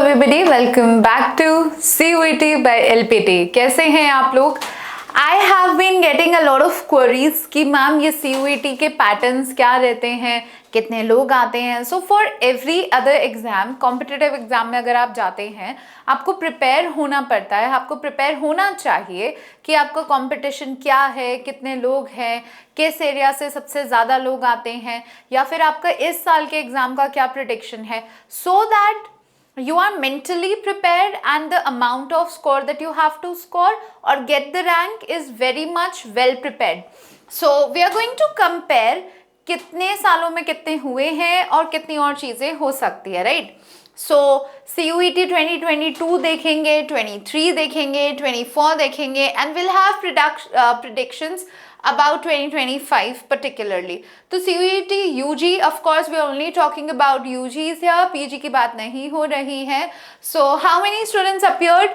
everybody, welcome back to CUET by LPT। कैसे हैं आप लोग? I have been getting a lot of queries कि मैम ये CUET के पैटर्न्स क्या रहते हैं, कितने लोग आते हैं। So for every other exam, competitive exam में अगर आप जाते हैं, आपको प्रिपेयर होना पड़ता है, आपको प्रिपेयर होना चाहिए कि आपका कंपटीशन क्या है, कितने लोग हैं, किस एरिया से सबसे ज़्यादा लोग आते हैं, या फिर आपका इस साल के एग्जाम का क्या प्रेडिक्शन है, so that you are mentally prepared and the amount of score that you have to score or get the rank is very much well prepared. So we are going to compare कितने सालों में कितने हुए हैं और कितनी और चीज़ें हो सकती है, राइट? सो CUET 2022 देखेंगे, 23 देखेंगे, 24 देखेंगे and will have predictions about 2025 particularly. तो CUET UG, of course we are only talking about UGs here, PG की बात नहीं हो रही है. So how many students appeared?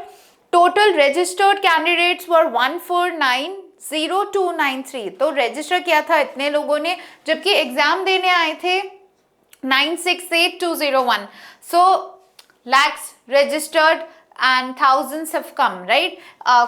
Total registered candidates were 1490293. तो register किया था इतने लोगों ने, जबकि एग्जाम देने आए थे 968201. So lakhs registered and thousands have come, right?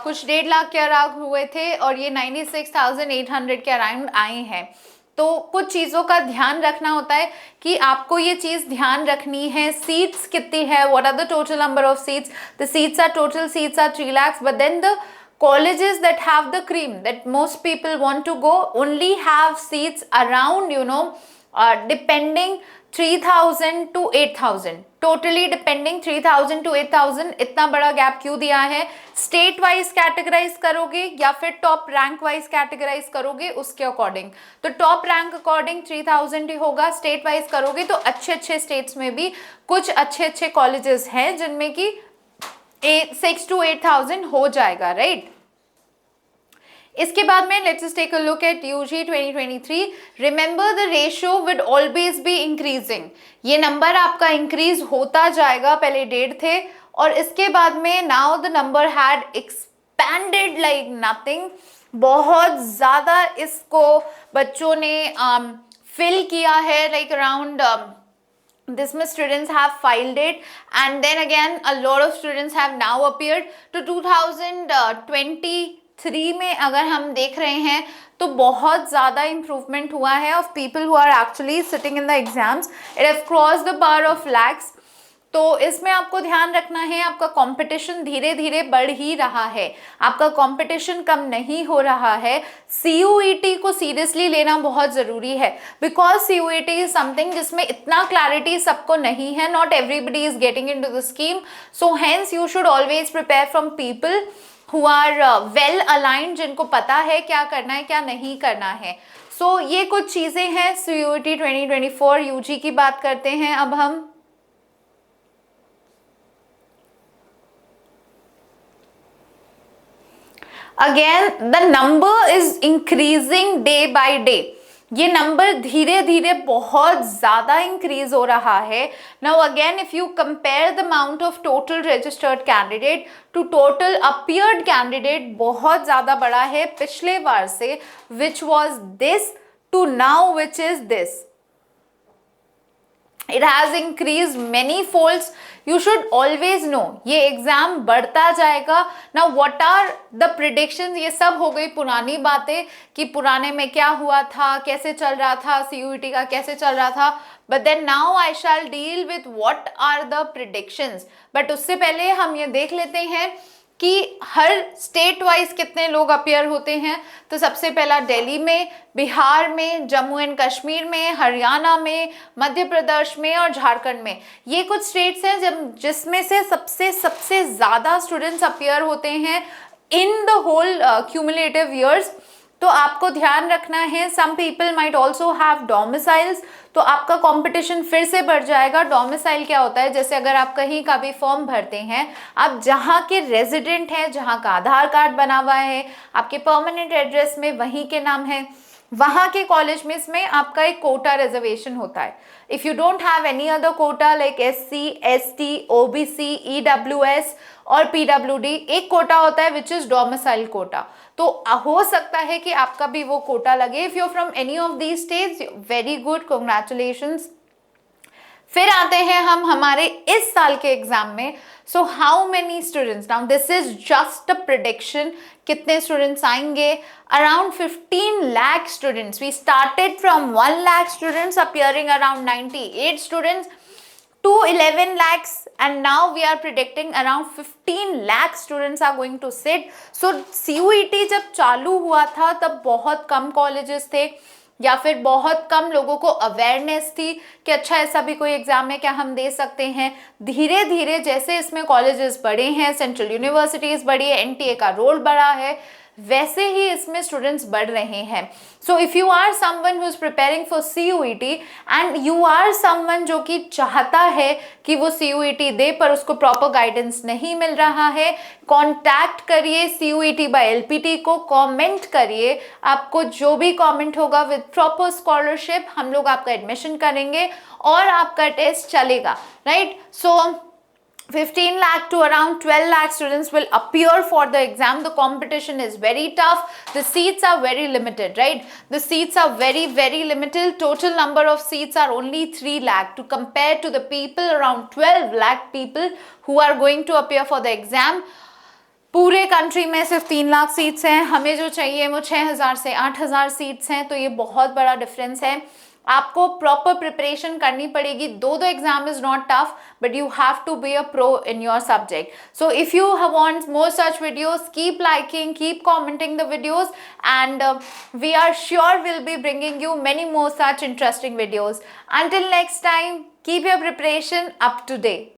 कुछ 1.5 लाख के अराउंड हुए थे और ये 96,800 के अराउंड आए हैं. तो कुछ चीज़ों का ध्यान रखना होता है कि आपको ये चीज़ ध्यान रखनी है. सीट्स कितनी है? What are the total number of seats? The seats are total seats are 3 lakhs, but then the colleges that have the cream that most people want to go only have seats around, depending 3,000 to 8,000, totally depending 3,000 to 8,000. इतना बड़ा gap क्यों दिया है? State wise categorise करोगे या फिर top rank wise categorise करोगे, उसके अकॉर्डिंग. तो टॉप रैंक अकॉर्डिंग 3,000 ही होगा. स्टेट वाइज करोगे तो अच्छे अच्छे स्टेट्स में भी कुछ अच्छे अच्छे कॉलेजेस हैं जिनमें कि 6 to 8,000 हो जाएगा, राइट? इसके बाद में let's just take a look at UG 2023. Remember the ratio will always be increasing. ये नंबर आपका इंक्रीज होता जाएगा. पहले 1.5 थे और इसके बाद में now the number had expanded like nothing. बहुत ज़्यादा इसको बच्चों ने फिल किया है, like around this much students have filed it, and then again a lot of students have now appeared to 2023 में. अगर हम देख रहे हैं तो बहुत ज़्यादा इम्प्रूवमेंट हुआ है of people who are actually sitting in the exams. It have cross the bar of lakhs. तो इसमें आपको ध्यान रखना है, आपका कंपटीशन धीरे धीरे बढ़ ही रहा है, आपका कंपटीशन कम नहीं हो रहा है. CUET को सीरियसली लेना बहुत ज़रूरी है, बिकॉज CUET इज समथिंग जिसमें इतना क्लैरिटी सबको नहीं है. Not everybody is getting into the scheme. So hence you should always prepare from people who are well aligned, जिनको पता है क्या करना है क्या नहीं करना है. सो ये कुछ चीज़ें हैं. CUET 2024 UG की बात करते हैं अब हम. Again the number is increasing day by day. ये नंबर धीरे धीरे बहुत ज़्यादा इंक्रीज हो रहा है. Now again if you compare the amount of total registered candidate to total appeared candidate, बहुत ज़्यादा बड़ा है पिछले बार से, which was this to now which is this. It has increased many folds. You should always know ये exam बढ़ता जाएगा. Now what are the predictions? ये सब हो गई पुरानी बातें कि पुराने में क्या हुआ था, कैसे चल रहा था, CUET का कैसे चल रहा था. But then now I shall deal with what are the predictions. But उससे पहले हम ये देख लेते हैं कि हर स्टेट वाइज कितने लोग अपीयर होते हैं. तो सबसे पहला दिल्ली में, बिहार में, जम्मू एंड कश्मीर में, हरियाणा में, मध्य प्रदेश में और झारखंड में. ये कुछ स्टेट्स हैं जिसमें से सबसे ज़्यादा स्टूडेंट्स अपीयर होते हैं in the whole cumulative years. तो आपको ध्यान रखना है. Some people might also have domiciles, तो आपका कंपटीशन फिर से बढ़ जाएगा. डोमिसाइल क्या होता है? जैसे अगर आप कहीं का भी फॉर्म भरते हैं, आप जहाँ के रेजिडेंट हैं, जहाँ का आधार कार्ड बना हुआ है, आपके परमानेंट एड्रेस में वहीं के नाम है, वहाँ के कॉलेज में इसमें आपका एक कोटा रिजर्वेशन होता है. If you don't have any other quota like SC, ST, OBC, EWS और PWD, एक कोटा होता है विच इज़ डोमिसाइल कोटा. तो हो सकता है कि आपका भी वो कोटा लगे. If you are from any of these states, very good, congratulations. फिर आते हैं हम हमारे इस साल के एग्जाम में. So how many students, now this is just a prediction, कितने स्टूडेंट्स आएंगे? Around 15 lakh students. We started from 1 lakh students appearing around 98 students to 11 lakhs, and now we are predicting around 15 lakh students are going to sit. So CUET जब चालू हुआ था तब बहुत कम colleges थे या फिर बहुत कम लोगों को अवेयरनेस थी कि अच्छा ऐसा भी कोई एग्जाम है क्या, हम दे सकते हैं. धीरे धीरे जैसे इसमें कॉलेजेस बढ़े हैं, सेंट्रल यूनिवर्सिटीज बढ़ी है, एनटीए का रोल बढ़ा है, वैसे ही इसमें स्टूडेंट्स बढ़ रहे हैं. So if you are someone who is preparing for CUET and you are someone जो कि चाहता है कि वो CUET दे पर उसको प्रॉपर गाइडेंस नहीं मिल रहा है, कॉन्टैक्ट करिए CUET बाय LPT को, कमेंट करिए. आपको जो भी कमेंट होगा विद प्रॉपर स्कॉलरशिप हम लोग आपका एडमिशन करेंगे और आपका टेस्ट चलेगा, right. So 15 lakh to around 12 lakh students will appear for the exam. The competition is very tough. The seats are very limited, right? The seats are very, very limited. Total number of seats are only 3 lakh to compare to the people, around 12 lakh people who are going to appear for the exam. पूरे country में सिर्फ 3 lakh seats हैं, हमें जो चाहिए वो 6,000 से 8,000 seats हैं, तो ये बहुत बड़ा डिफरेंस है. आपको प्रॉपर प्रिपरेशन करनी पड़ेगी. Though exam is not tough but you have to be a pro in your subject. So if you want more such videos, keep liking, keep commenting the videos, and we are sure we'll be bringing you many more such interesting videos. Until next time, keep your preparation up to date.